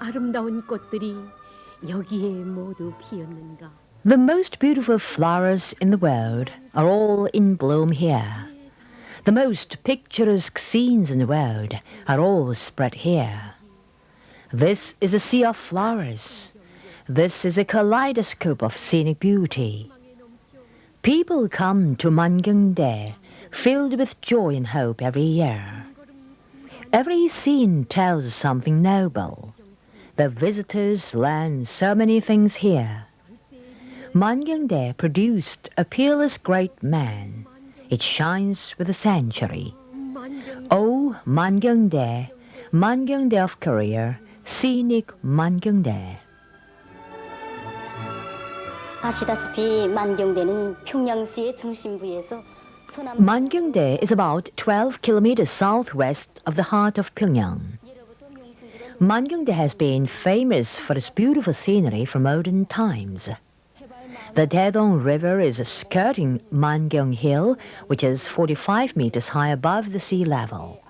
아름다운 꽃들이 여기에 모두 피었는가? The most beautiful flowers in the world are all in bloom here. The most picturesque scenes in the world are all spread here. This is a sea of flowers. This is a kaleidoscope of scenic beauty. People come to Mangyongdae filled with joy and hope every year. Every scene tells something noble. The visitors learn so many things here. Mangyongdae produced a peerless great man. It shines with a century. Oh, Mangyongdae, Mangyongdae of Korea, Scenic Mangyongdae. 아시다시피 만경대는 평양시의 중심부에서 Mangyongdae is about 12 kilometers southwest of the heart of Pyongyang. Mangyongdae has been famous for its beautiful scenery from olden times. The Daedong River is skirting Mangyong Hill, which is 45 meters high above the sea level.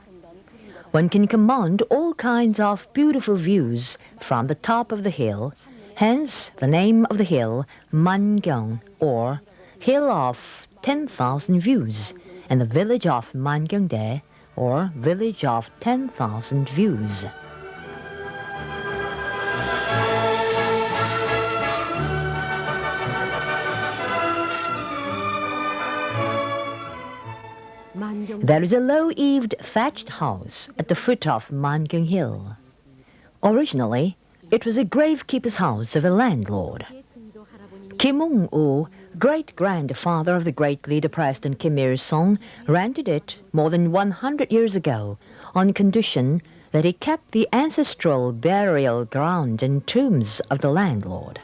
One can command all kinds of beautiful views from the top of the hill, hence the name of the hill, Mangyong, or Hill of 10,000 Views, and the village of Mangyongdae, or Village of 10,000 Views. There is a low-eaved thatched house at the foot of Mangyong Hill. Originally, it was a gravekeeper's house of a landlord. Kim Ung-woo, great-grandfather of the great leader President Kim Il-sung, rented it more than 100 years ago on condition that he kept the ancestral burial ground and tombs of the landlord.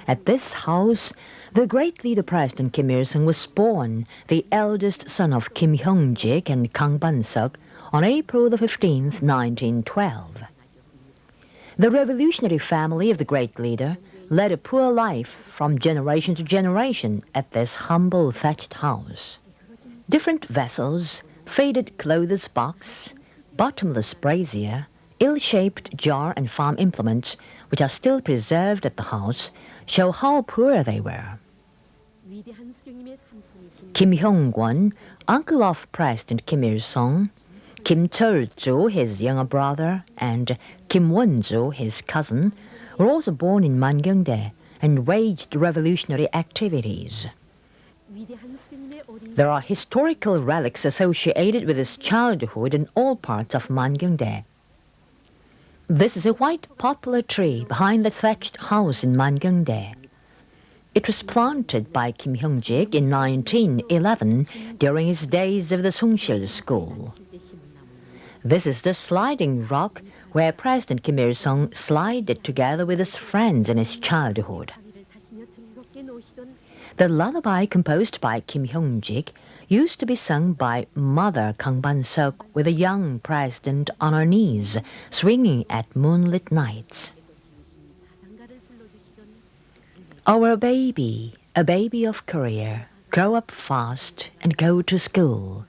At this house, the great leader President Kim Il-sung was born, the eldest son of Kim Hyung-jik and Kang Ban-seok, on April the 15th, 1912. The revolutionary family of the great leader led a poor life from generation to generation at this humble thatched house. Different vessels, faded clothes box, bottomless brazier, ill-shaped jar and farm implements, which are still preserved at the house, show how poor they were. Kim Hyung-kwon, uncle of President Kim Il-sung, Kim Chol-ju, his younger brother, and Kim Won-ju, his cousin, were also born in Mangyongdae and waged revolutionary activities. There are historical relics associated with his childhood in all parts of Mangyongdae. This is a white poplar tree behind the thatched house in Mangyongdae. It was planted by Kim Hyung-jik in 1911 during his days of the Sungsil School. This is the sliding rock where President Kim Il-sung slided together with his friends in his childhood. The lullaby composed by Kim Hyung-jik used to be sung by Mother Kang Ban-seok with a young president on her knees, swinging at moonlit nights. Our baby, a baby of Korea, grow up fast and go to school.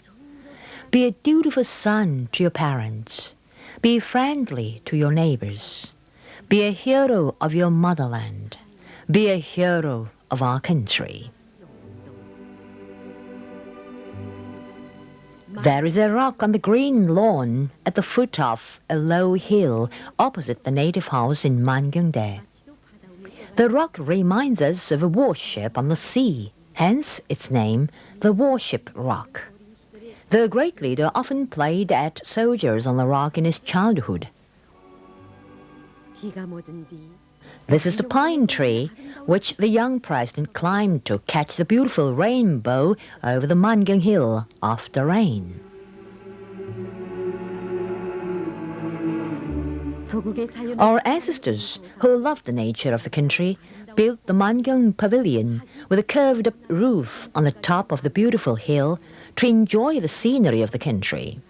Be a dutiful son to your parents. Be friendly to your neighbors. Be a hero of your motherland. Be a hero of our country. There is a rock on the green lawn at the foot of a low hill opposite the native house in Mangyongdae. The rock reminds us of a warship on the sea, hence its name, the Warship Rock. The great leader often played at soldiers on the rock in his childhood. This is the pine tree which the young president climbed to catch the beautiful rainbow over the Mangyong Hill after rain. Our ancestors, who loved the nature of the country, built the Mangyong Pavilion with a curved-up roof on the top of the beautiful hill to enjoy the scenery of the country.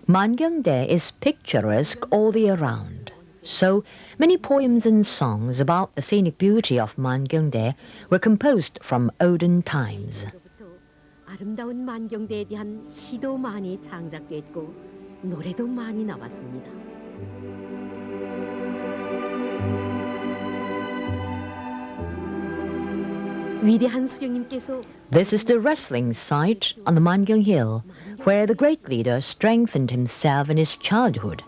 Mangyongdae is picturesque all the year round, so many poems and songs about the scenic beauty of Mangyongdae were composed from olden times. 아름다운 만경대에 대한 시도 많이 창작됐고 노래도 많이 나왔습니다. 위대한 수령님께서 This is the wrestling site on the Mangyong Hill, where the great leader strengthened himself in his childhood.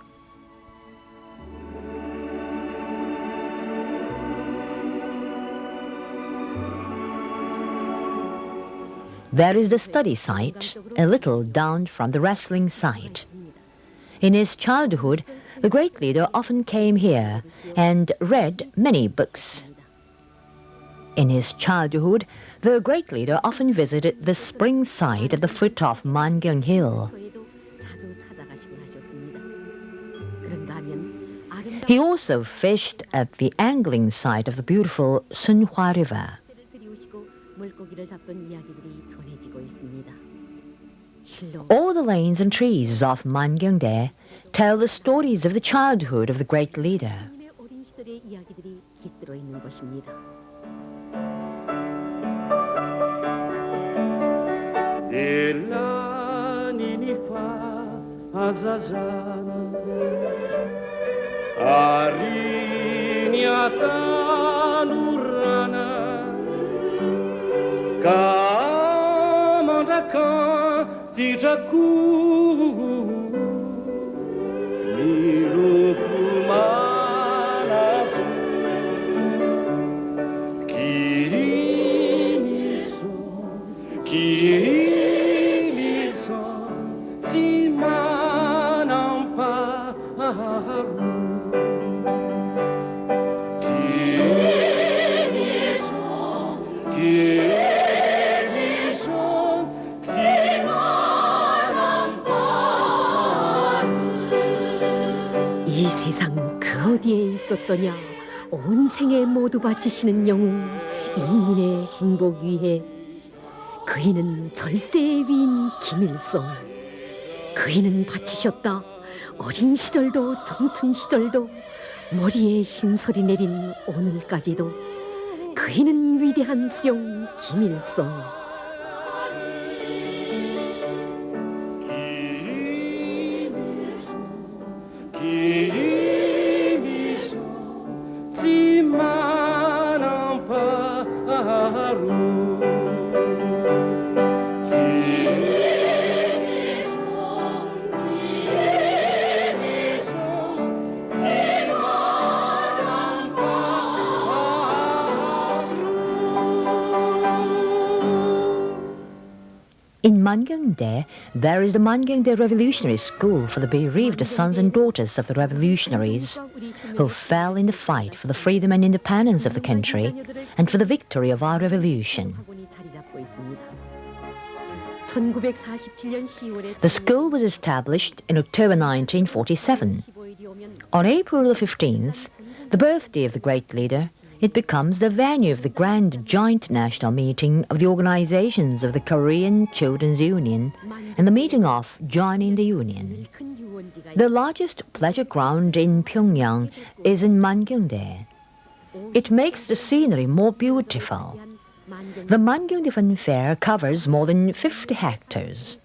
There is the study site, a little down from the wrestling site. In his childhood, the great leader often came here and read many books. In his childhood, the great leader often visited the spring site at the foot of Mangyong Hill. 에도 자주 찾아가시곤 하셨습니다. 그런가 하면 아름다운 He also fished at the angling site of the beautiful Sunhwa River. 때를 들이우시고 물고기를 잡던 이야기들이 전해지고 있습니다. 실로 All the lanes and trees of Mangyongdae tell the stories of the childhood of the great leader. 의 어린 시절의 이야기들이 깃들어 있는 것입니다. Ela nini fa azazana Alinea tanurana Kamandakan tijaku Nilufumanasu Kirimiso Kirimiso Timanamparu 이 세상 그 어디에 있었더냐 온 생애 모두 바치시는 영웅 인민의 행복 위해 그이는 절세의 위인 김일성 그이는 바치셨다 어린 시절도 청춘 시절도 머리에 흰설이 내린 오늘까지도 그이는 위대한 수령 김일성 Kirimiso Timanamparu In Mangyongdae, there is the Mangyongdae Revolutionary School for the bereaved sons and daughters of the revolutionaries who fell in the fight for the freedom and independence of the country and for the victory of our revolution. 학원이 자리 잡고 있습니다. 1947년 10월에 The school was established in October 1947. 15일이 오면 On April the 15th, the birthday of the great leader, it becomes the venue of the grand joint national meeting of the organizations of the Korean Children's Union and the meeting of joining the union. 큰 유원지가 The largest pleasure ground in Pyongyang is in Mangyongdae. It makes the scenery more beautiful. The Mangyongdae Fun Fair covers more than 50 hectares.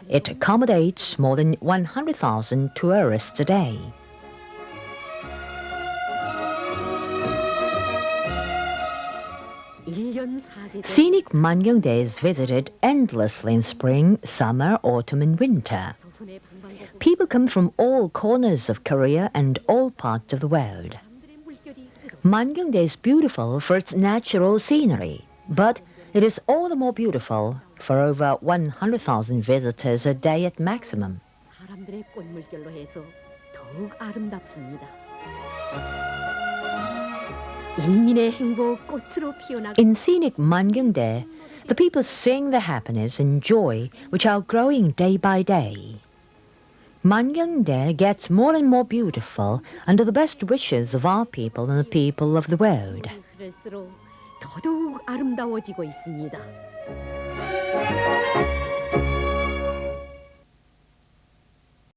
It accommodates more than 100,000 tourists a day. Scenic Mangyongdae is visited endlessly in spring, summer, autumn and winter. People come from all corners of Korea and all parts of the world. Mangyongdae is beautiful for its natural scenery, but it is all the more beautiful for over 100,000 visitors a day at maximum. 사람들의 꽃물결로 해서 더욱 아름답습니다. 인민의 행복 꽃으로 피어나고 In scenic Mangyongdae, the people sing their happiness and joy which are growing day by day. Mangyongdae gets more and more beautiful under the best wishes of our people and the people of the world. 흐를수록 더더욱 아름다워지고 있습니다.